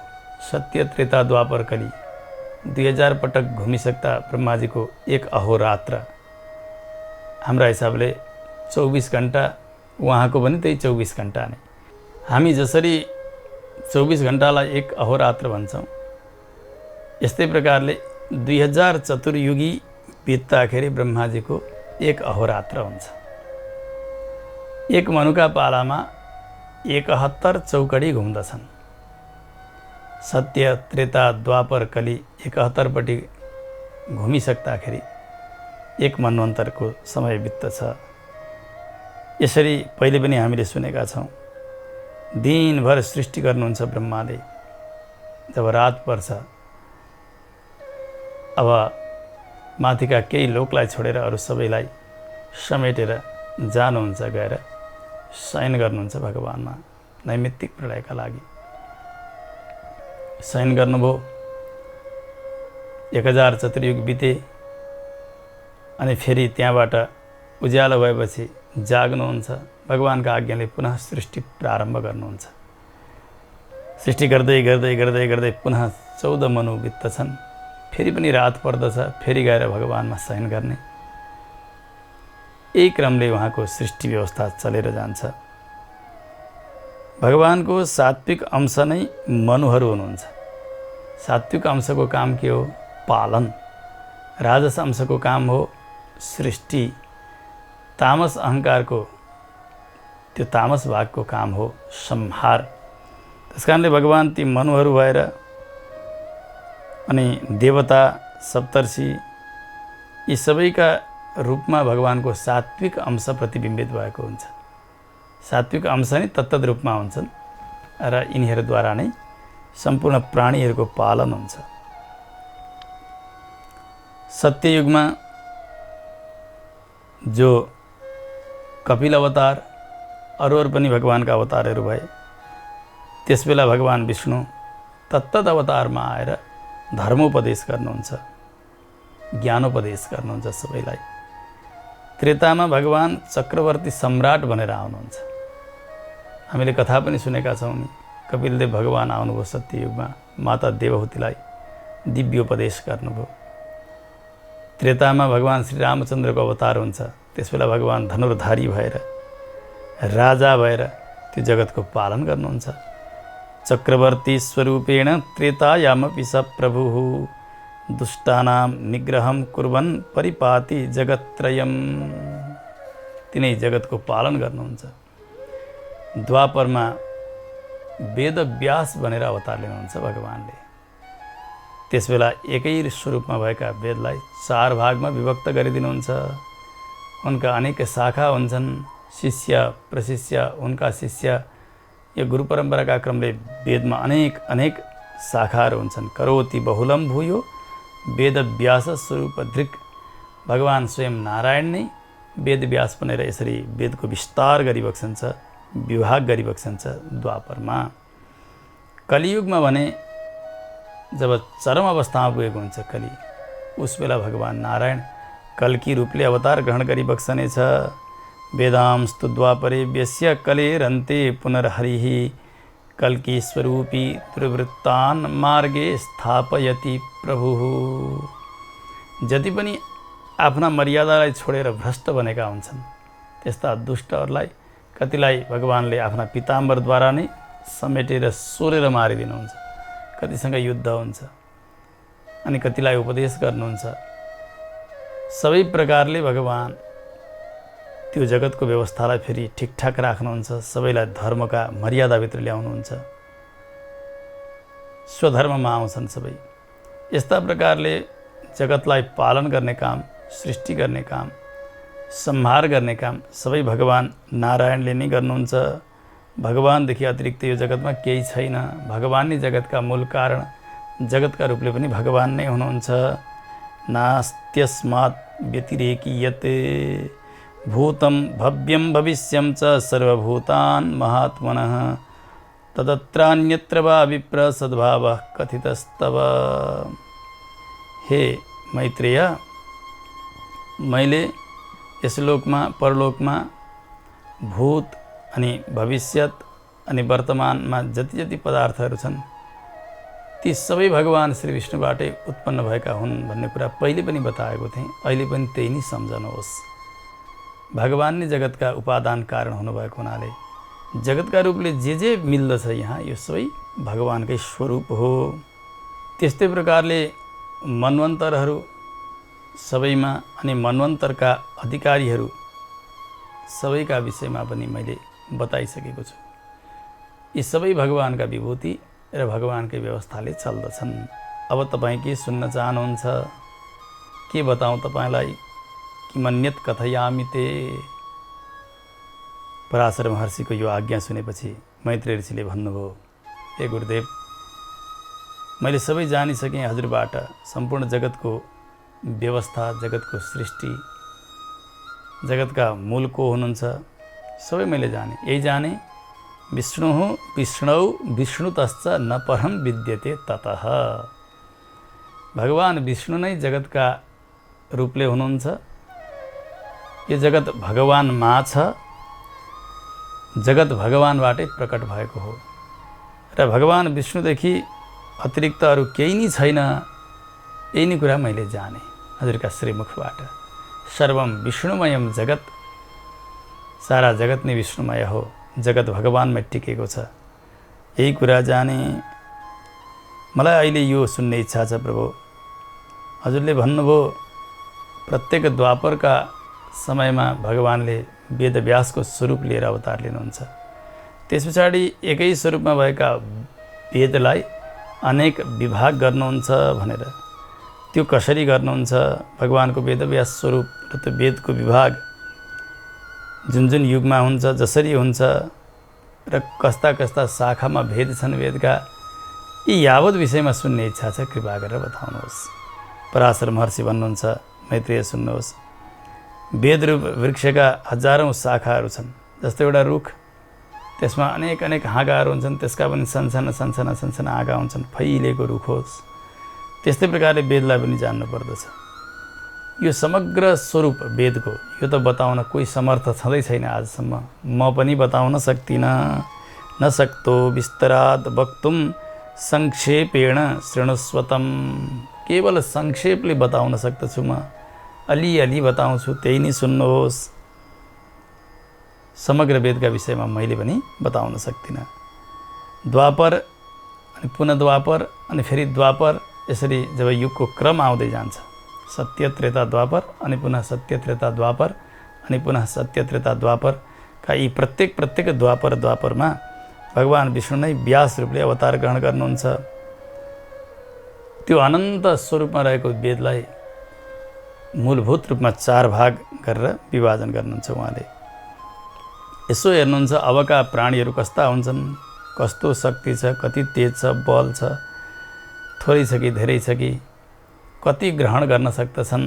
सत्य, त्रेता, द्वापर, कली 2000 पटक घुमिसक्दा ब्रह्माजीको एक अहोरात्र। हाम्रा हिसाबले 24 घन्टा, उहाँको पनि त्यही 24 घन्टा नै। हामी जसरी 24 घन्टालाई एक अहोरात्र भन्छौँ, यस्तै प्रकारले 2000 चतुर्युगी बित्दाखेरि ब्रह्माजीको एक अहोरात्र हुन्छ। एक मनुका पालामा 71 चौकडी घुम्दछन्। सत्य, त्रेता, द्वापर, कली 71 पटि घुमिसक्दाखेरि एक मनवन्तरको समय बित्दछ। यसरी पहिले पनि हामीले सुनेका छौँ। दिनभर सृष्टि गर्नुहुन्छ ब्रह्माले। जब रात पर्छ अब माथिका केही लोकलाई छोडेर अरू सबैलाई समेटेर जानुहुन्छ, गएर शयन गर्नुहुन्छ भगवानमा नैमित्तिक प्रलयका लागि। शयन गर्नुभयो, 1000 चतुर्युग बिते अनि फेरि त्यहाँबाट उज्यालो भएपछि जाग्नुहुन्छ, भगवानका आज्ञाले पुनः सृष्टि प्रारम्भ गर्नुहुन्छ। सृष्टि गर्दै गर्दै गर्दै गर्दै पुनः 14 मनु बित्दछन्, फेरि पनि रात पर्दछ, फेरि गएर भगवानमा शयन गर्ने। यही क्रमले उहाँको सृष्टि व्यवस्था चलेर जान्छ। भगवानको सात्विक अंश नै मनुहरू हुनुहुन्छ। सात्विक अंशको काम के हो? पालन। राजस अंशको काम हो सृष्टि। तामस अहङ्कारको त्यो तामस भागको काम हो संहार। त्यसकारणले भगवान ती मनुहरू भएर अनि देवता, सप्तर्षि यी सबैका रूपमा भगवानको सात्विक अंश प्रतिबिम्बित भएको हुन्छ। सात्विक अंश नै तत्तद रूपमा हुन्छन् र यिनीहरूद्वारा नै सम्पूर्ण प्राणीहरूको पालन हुन्छ। सत्ययुगमा जो कपिल अवतार, अरू पनि भगवानका अवतारहरू भए, त्यसबेला भगवान विष्णु तत्तद अवतारमा आएर धर्मोपदेश गर्नुहुन्छ, ज्ञानोपदेश गर्नुहुन्छ सबैलाई। त्रेतामा भगवान चक्रवर्ती सम्राट बनेर आउनुहुन्छ। हामीले कथा पनि सुनेका छौँ नि, कपिलदेव भगवान आउनुभयो सत्ययुगमा, माता देवहूतिलाई दिव्योपदेश गर्नुभयो। त्रेतामा भगवान श्री रामचन्द्रको अवतार हुन्छ, त्यसबेला भगवान धनुर्धारी भएर राजा भएर त्यो जगतको पालन गर्नुहुन्छ। चक्रवर्ती स्वरूपेण त्रेतायामपि स प्रभुः दुष्टानां निग्रहं कुर्वन् परिपाति जगत्त्रयम्। तिनै जगतको पालन गर्नुहुन्छ। द्वापरमा वेद व्यास बनेर अवतार लिनुहुन्छ भगवानले। त्यसबेला एकै स्वरूपमा भएका वेदलाई 4 भागमा विभक्त गरिदिनुहुन्छ। उनका अनेक शाखा हुन्छन्, शिष्य प्रशिष्य, उनका शिष्य। यो गुरु परम्पराका क्रमले वेदमा अनेक शाखाहरू हुन्छन्। करोति बहुलम भूयो वेद व्यास स्वरूप दृक्। भगवान स्वयं नारायण नै वेद व्यास बनेर यसरी वेदको विस्तार गरिबक्सन्छ, विभाग गरिबक्सन्छ द्वापरमा। कलियुगमा भने जब चरम अवस्थामा पुगेको हुन्छ कलि, उस बेला भगवान नारायण कल्की रूपले अवतार ग्रहण गरिबक्सनेछ। वेदांस्तु द्वापरे व्यस्य कलेरन्ते पुनर्हरिः कल्की स्वरूपी दुर्वृत्तान् मार्गे स्थापयति प्रभुः। जति पनि आफ्ना मर्यादालाई छोडेर भ्रष्ट बनेका हुन्छन् त्यस्ता दुष्टहरूलाई कतिलाई भगवानले आफ्ना पिताम्बरद्वारा नै समेटेर सोरेर मारिदिनुहुन्छ। कतिसँग युद्ध हुन्छ अनि कतिलाई उपदेश गर्नुहुन्छ। सबै प्रकारले भगवान त्यो जगतको व्यवस्थालाई फेरि ठिकठाक राख्नुहुन्छ, सबैलाई धर्मका मर्यादाभित्र ल्याउनुहुन्छ, स्वधर्ममा आउँछन् सबै। यस्ता प्रकारले जगतलाई पालन गर्ने काम, सृष्टि गर्ने काम, संहार गर्ने काम सबै भगवान नारायणले नै गर्नुहुन्छ। भगवानदेखि अतिरिक्त यो जगतमा केही छैन। भगवान नै जगतका मूल कारण, जगतका रूपले पनि भगवान नै हुनुहुन्छ। नास्त्यस्मात् व्यतिरेकी यत् भूतं भव्यं भविष्यं च सर्वभूतान् महात्मनः तदत्रान्यत्र वा विप्र सद्भावः कथितस्तव। हे मैत्रेय, मैले यस लोकमा परलोकमा भूत अनि भविष्यत अनि वर्तमानमा जति जति पदार्थहरू छन् ती सबै भगवान श्री विष्णुबाटै उत्पन्न भएका हुन् भन्ने कुरा पहिले पनि बताएको थिएँ। अहिले पनि त्यही नै सम्झनुहोस्। भगवान नै जगतका उपादान कारण हुनुभएको हुनाले जगतका रूपले जे मिल्दछ यहाँ यो सबै भगवानकै स्वरूप हो। त्यस्तै प्रकारले मन्वन्तरहरू सबैमा अनि मन्वन्तरका अधिकारीहरू सबैका विषयमा पनि मैले बताइसकेको छु। यी सबै भगवानका विभूति र भगवानकै व्यवस्थाले चल्दछन्। अब तपाईँ के सुन्न चाहनुहुन्छ? के बताउँ तपाईँलाई? किमन्यत कथयामि ते। पराशर महर्षिको यो आज्ञा सुनेपछि मैत्रेय ऋषिले भन्नुभयो, हे गुरुदेव, मैले सबै जानिसकेँ हजुरबाट, सम्पूर्ण जगतको व्यवस्था, जगतको सृष्टि, जगतका मूल को हुनुहुन्छ सबै मैले जाने। यही जाने विष्णौ विष्णुतश्च न परम विद्यते ततः। भगवान विष्णु नै जगतका रूपले हुनुहुन्छ। यो जगत भगवानमा छ, जगत भगवानबाटै प्रकट भएको हो र भगवान विष्णुदेखि अतिरिक्त अरू केही नै छैन। यही नै कुरा मैले जाने हजुरका श्रीमुखबाट। सर्वम विष्णुमयम जगत, सारा जगत नै विष्णुमय हो, जगत भगवानमै टिकेको छ। यही कुरा जाने। मलाई अहिले यो सुन्ने इच्छा छ प्रभु। हजुरले भन्नुभयो प्रत्येक द्वापरका समयमा भगवानले वेदव्यासको स्वरूप लिएर अवतार लिनुहुन्छ। त्यस पछाडि एकै स्वरूपमा भएका वेदलाई अनेक विभाग गर्नुहुन्छ भनेर त्यो कसरी गर्नुहुन्छ? भगवानको वेदव्यास स्वरूप र त्यो वेदको विभाग जुन जुन युगमा हुन्छ, जसरी हुन्छ र कस्ता कस्ता शाखामा भेद छन् वेदका, यी यावत विषयमा सुन्ने इच्छा छ, कृपा गरेर बताउनुहोस्। पराशर महर्षि भन्नुहुन्छ, मैत्रेय सुन्नुहोस्, वेद रूप वृक्षका हजारौँ शाखाहरू छन्। जस्तो एउटा रुख, त्यसमा अनेक अनेक हाँगाहरू हुन्छन्, त्यसका पनि सनसाना सनसाना सनसाना हाँगा हुन्छन्, फैलिएको रुख होस्। त्यस्तै प्रकारले वेदलाई पनि जान्नु पर्दछ। यो समग्र स्वरूप वेदको यो त बताउन कोही समर्थ छँदै छैन आजसम्म। म पनि बताउन सक्दिनँ। न सक्तो विस्तराद वक्तुम संक्षेपेण शृणुस्वतम। केवल संक्षेपले बताउन सक्दछु म, अलिअलि बताउँछु, त्यही नै सुन्नुहोस्। समग्र वेदका विषयमा मैले पनि बताउन सक्दिनँ। द्वापर अनि पुनः द्वापर अनि फेरि द्वापर, यसरी जब युगको क्रम आउँदै जान्छ, सत्य त्रेता द्वापर अनि पुनः सत्य त्रेता द्वापर अनि पुनः सत्य त्रेता द्वापरका यी प्रत्येक द्वापरमा भगवान विष्णु नै व्यास रूपले अवतार ग्रहण गर्नुहुन्छ। त्यो अनन्त स्वरूपमा रहेको वेदलाई मूलभूत रूपमा 4 भाग गरेर विभाजन गर्नुहुन्छ उहाँले। यसो हेर्नुहुन्छ अबका प्राणीहरू कस्ता हुन्छन्, कस्तो शक्ति छ, कति तेज छ, बल छ, थोरै छ कि धेरै छ कि, कति ग्रहण गर्न सक्दछन्,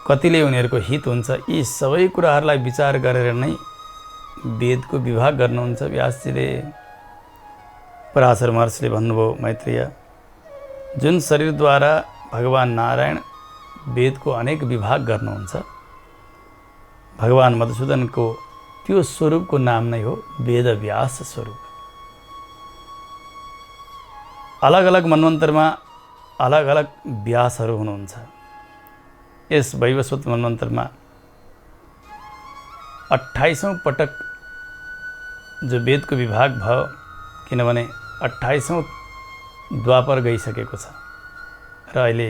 कतिले उनीहरूको हित हुन्छ, यी सबै कुराहरूलाई विचार गरेर नै वेदको विभाग गर्नुहुन्छ व्यासजीले। पराशर महर्षिले भन्नुभयो, मैत्रेय, जुन शरीरद्वारा भगवान नारायण वेदको अनेक विभाग गर्नुहुन्छ, भगवान मधुसूदनको त्यो स्वरूपको नाम नै हो वेदव्यास स्वरूप। अलग अलग मन्वन्तरमा अलग अलग व्यासहरू हुनुहुन्छ। यस वैवस्वत मन्वन्तरमा 28औं पटक जो वेदको विभाग भयो, किनभने 28औं द्वापर गइसकेको छ र अहिले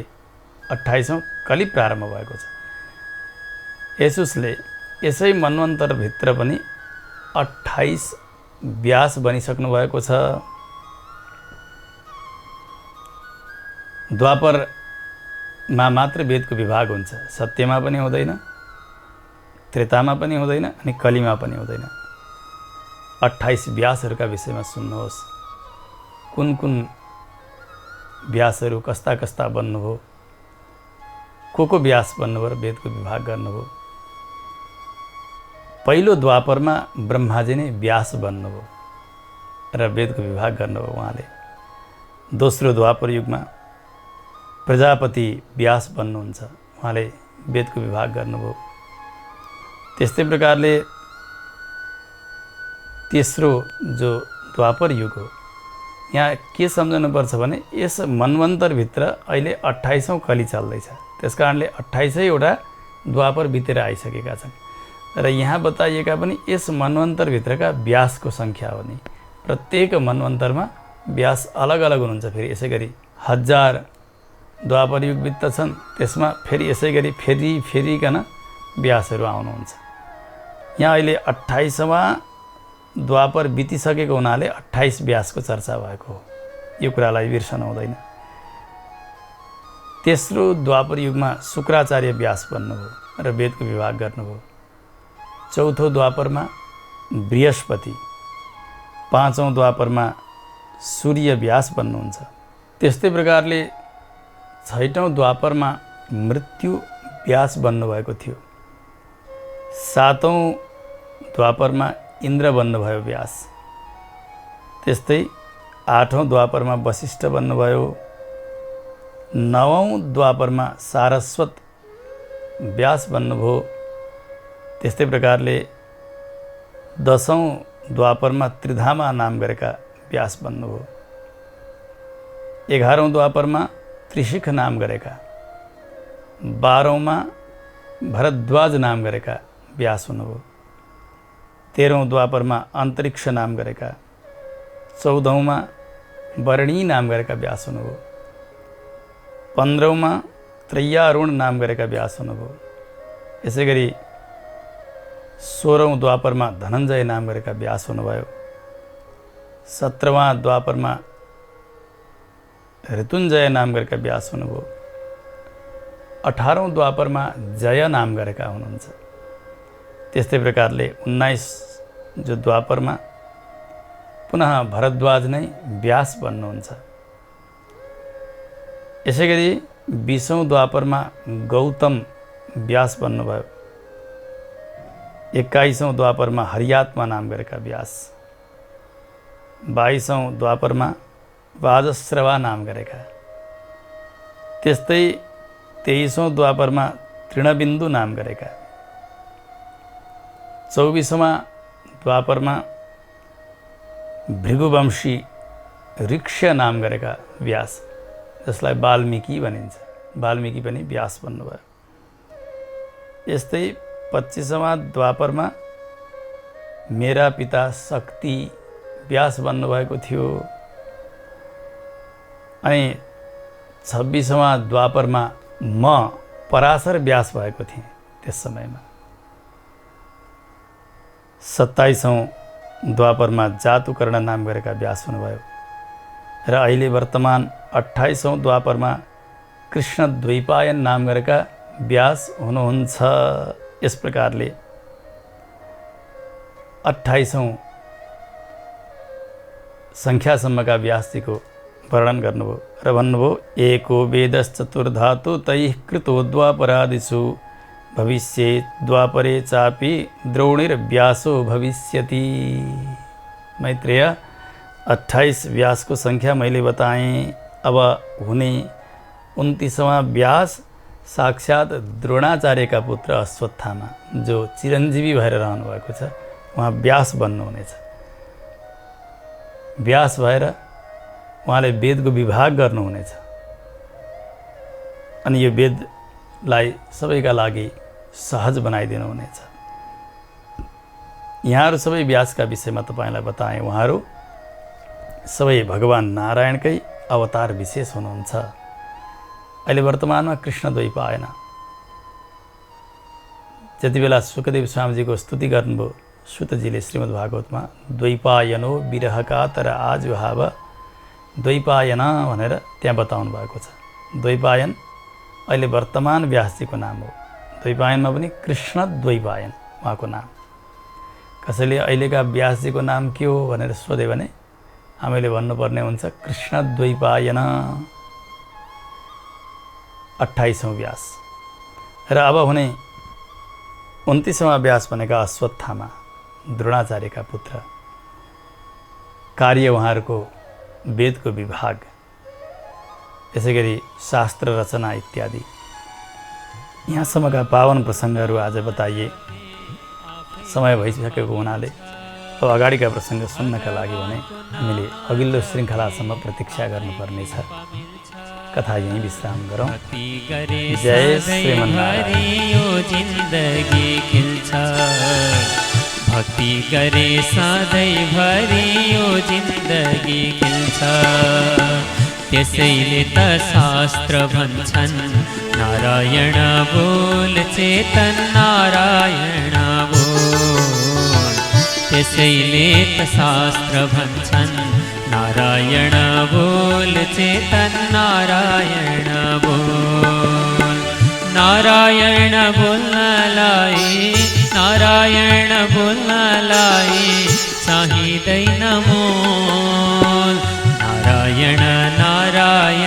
28औं कलि प्रारम्भ भएको छ। यसुसले यसै मन्वन्तरभित्र पनि 28 व्यास बनिसक्नु भएको छ। द्वापरमा मात्र वेदको विभाग हुन्छ, सत्यमा पनि हुँदैन, त्रेतामा पनि हुँदैन अनि कलिमा पनि हुँदैन। 28 व्यासहरूका विषयमा सुन्नुहोस्। कुन कुन व्यासहरू कस्ता कस्ता बन्नुभयो, को व्यास बन्नुभयो र वेदको विभाग गर्नुभयो। पहिलो द्वापरमा ब्रह्माजी नै व्यास बन्नुभयो र वेदको विभाग गर्नुभयो उहाँले। दोस्रो द्वापर युगमा प्रजापति व्यास बन्नुहुन्छ, उहाँले वेदको विभाग गर्नुभयो। त्यस्तै प्रकारले तेस्रो जो द्वापर युग हो, यहाँ के सम्झनुपर्छ भने यस मन्वन्तरभित्र अहिले 28औं कली चल्दैछ। त्यस कारणले 28वटा द्वापर बितेर आइसकेका छन् र यहाँ बताइएका पनि यस मन्वन्तरभित्रका व्यासको सङ्ख्या हो नि। प्रत्येक मन्वन्तरमा व्यास अलग अलग हुनुहुन्छ। फेरि यसै गरी 1000 द्वापर युग बित्दछन्, त्यसमा फेरि यसै गरी फेरिकन व्यासहरू आउनुहुन्छ। यहाँ अहिले 28वाँ द्वापर बितिसकेको हुनाले 28 व्यासको चर्चा भएको हो। यो कुरालाई बिर्सन हुँदैन। तेस्रो द्वापर युगमा शुक्राचार्य व्यास बन्नुभयो र वेदको विभाग गर्नुभयो। चौथो द्वापरमा बृहस्पति, 5औं द्वापरमा सूर्य व्यास बन्नुहुन्छ, त्यस्तै प्रकारले 6औं द्वापरमा मृत्यु व्यास बन्नुभएको थियो। 7औं द्वापरमा इन्द्र बन्नुभयो व्यास। त्यस्तै 8औं द्वापरमा वशिष्ठ बन्नुभयो। 9औं द्वापरमा सारस्वत व्यास बन्नुभयो। त्यस्तै प्रकारले 10औं द्वापरमा त्रिधामा नाम गरेका व्यास बन्नुभयो। 11औं द्वापरमा त्रिशिख नाम गरेका, 12औंमा भरद्वाज नाम गरेका व्यास हुनुभयो। 13औं द्वापरमा अन्तरिक्ष नाम गरेका, 14औंमा वर्णी नाम गरेका व्यास हुनुभयो। 15औंमा त्रय्यारुण नाम गरेका व्यास हुनुभयो। यसै गरी 16औं द्वापरमा धनञ्जय नाम गरेका व्यास हुनुभयो। 17वां द्वापरमा ऋतुञ्जय नाम गरेका व्यास हुनुभयो। 18औं द्वापरमा जय नाम गरेका हुनुहुन्छ। त्यस्तै प्रकारले 19 जो द्वापरमा पुनः भरद्वाज नै व्यास बन्नुहुन्छ। यसै गरी 20औं द्वापरमा गौतम व्यास बन्नुभयो। 21औं द्वापरमा हरियात्मा नाम गरेका व्यास। 22औं द्वापरमा वाजश्रवा नाम गरेका। त्यस्तै 23औं द्वापरमा तृणबिन्दु नाम गरेका। 24औं द्वापरमा भृगुवंशी ऋक्ष नाम गरेका व्यास, जसलाई वाल्मीकि भनिन्छ। वाल्मीकि पनि व्यास बन्नुभयो। यस्तै 25औं द्वापरमा मेरा पिता शक्ति व्यास बन्नुभएको थियो। अनि 26औं द्वापरमा म पराशर व्यास भएको थिएँ त्यस समयमा। 27औं द्वापरमा जातुकर्ण नाम गरेका व्यास हुनुभयो। र अहिले वर्तमान 28औं द्वापरमा कृष्ण द्वैपायन नाम गरेका व्यास हुनुहुन्छ। यस प्रकारले 28औं सङ्ख्यासम्मका व्यासजीको वर्णन गर्नुभयो र भन्नुभयो एको वेदश्चतुर्धातु तैः कृतो द्वापरादिषु भविष्येत् द्वापरे चापि द्रोणिर्व्यासो भविष्यति। मैत्रेय 28 व्यासको सङ्ख्या मैले बताएँ। अब हुने 29वां व्यास साक्षात् द्रोणाचार्यका पुत्र अश्वत्थामा, जो चिरञ्जीवी भएर रहनु भएको छ, उहाँ व्यास बन्नुहुनेछ। व्यास भएर उहाँले वेदको विभाग गर्नुहुनेछ। अनि यो वेदलाई सबैका लागि सहज बनाइदिनुहुनेछ। यहाँहरू सबै व्यासका विषयमा तपाईँलाई बताएँ। उहाँहरू सबै भगवान नारायणकै अवतार विशेष हुनुहुन्छ। अहिले वर्तमानमा कृष्ण द्वैपायन जति बेला सुखदेव स्वामीजीको स्तुति गर्नुभयो, सुतजीले श्रीमद् भागवतमा द्वैपायनो विरहकातर आजुहाव द्वैपायन भनेर त्यहाँ बताउनु भएको छ। द्वैपायन अहिले वर्तमान व्यासजीको नाम हो। द्वैपायनमा पनि कृष्ण द्वैपायन उहाँको नाम। कसैले अहिलेका व्यासजीको नाम के हो भनेर सोधे भने हामीले भन्नुपर्ने हुन्छ कृष्ण द्वैपायन 28औं व्यास। र अब हुने 29वां व्यास भनेका अश्वत्थामा, द्रोणाचार्यका पुत्र। कार्य उहाँहरूको वेदको विभाग, यसै गरी शास्त्र रचना इत्यादि। यहाँसम्मका पावन प्रसङ्गहरू आज बताइए। समय भइसकेको हुनाले अब अगाडिका प्रसङ्ग सुन्नका लागि भने हामीले अघिल्लो श्रृङ्खलासम्म प्रतीक्षा गर्नुपर्नेछ। कथा यहीँ विश्राम गरौँ। जय श्रीमन्नारायण। भक्ति करे सधैँ भरि यो जिन्दगी खिल्छ। त्यसैले त शास्त्र भन्छन् नारायण बोल चेतन नारायण बोल। त्यसैले त शास्त्र भन्छन् नारायण बोल चेतन नारायण बोल। नारायण बोल्नलाई, नारायण बोल्नलाई चाहिँदैन मोल। नारायण नारायण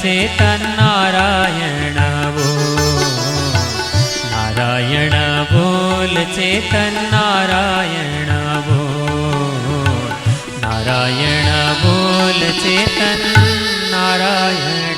चेतन नारायण बोल, नारायण बोल चेतन नारायण बोल, नारायण बोल चेतन नारायण